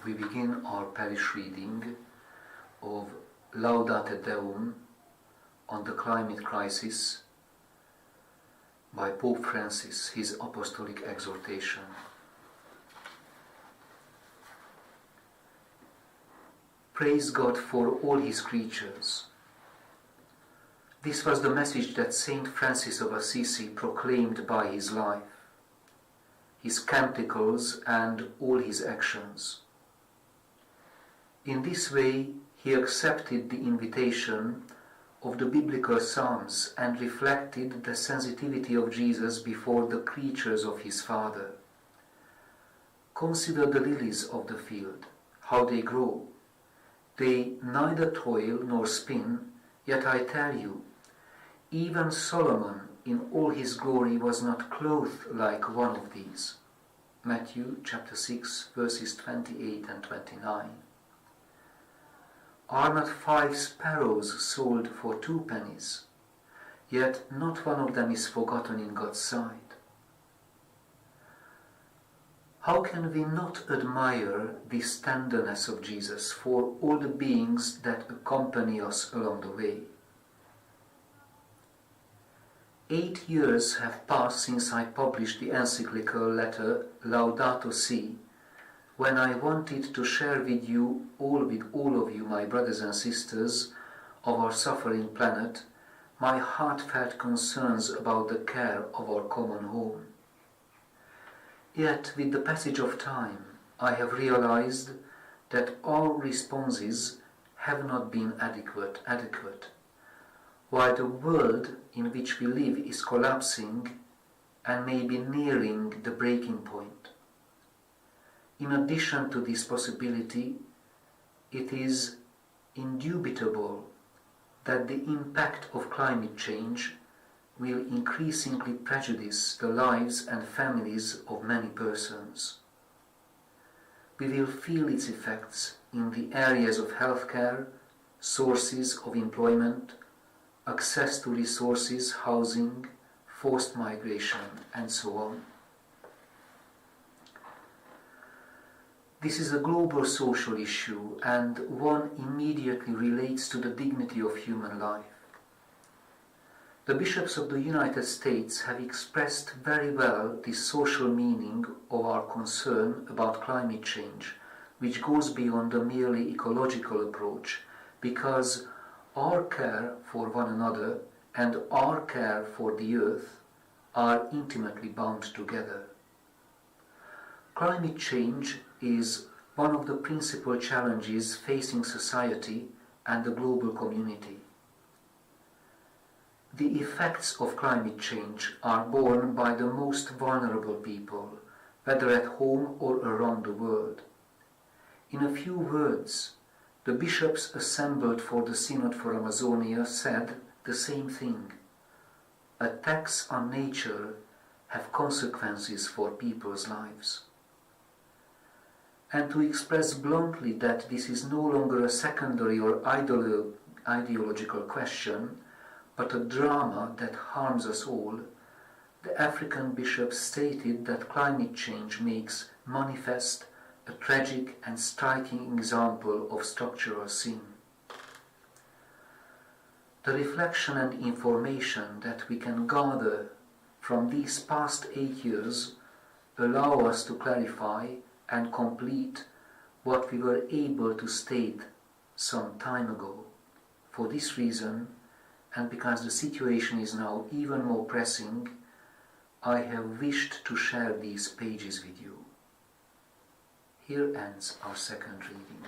we begin our parish reading of Laudate Deum on the climate crisis by Pope Francis, his Apostolic Exhortation. Praise God for all His creatures. This was the message that Saint Francis of Assisi proclaimed by his life, his canticles and all his actions. In this way, he accepted the invitation of the biblical Psalms and reflected the sensitivity of Jesus before the creatures of his Father. Consider the lilies of the field, how they grow. They neither toil nor spin, yet I tell you, even Solomon in all his glory was not clothed like one of these. Matthew chapter 6, verses 28 and 29. Are not 5 sparrows sold for 2 pennies? Yet not one of them is forgotten in God's sight. How can we not admire this tenderness of Jesus for all the beings that accompany us along the way? 8 years have passed since I published the encyclical letter Laudate Si, when I wanted to share with all of you, my brothers and sisters of our suffering planet, my heartfelt concerns about the care of our common home. Yet, with the passage of time, I have realized that our responses have not been adequate, while the world in which we live is collapsing and may be nearing the breaking point. In addition to this possibility, it is indubitable that the impact of climate change will increasingly prejudice the lives and families of many persons. We will feel its effects in the areas of healthcare, sources of employment, access to resources, housing, forced migration, and so on. This is a global social issue, and one immediately relates to the dignity of human life. The bishops of the United States have expressed very well the social meaning of our concern about climate change, which goes beyond a merely ecological approach, because our care for one another and our care for the earth are intimately bound together. Climate change is one of the principal challenges facing society and the global community. The effects of climate change are borne by the most vulnerable people, whether at home or around the world. In a few words, the bishops assembled for the Synod for Amazonia said the same thing. Attacks on nature have consequences for people's lives. And to express bluntly that this is no longer a secondary or ideological question, but a drama that harms us all, the African bishops stated that climate change makes manifest a tragic and striking example of structural sin. The reflection and information that we can gather from these past 8 years allow us to clarify and complete what we were able to state some time ago. For this reason, and because the situation is now even more pressing, I have wished to share these pages with you. Here ends our second reading.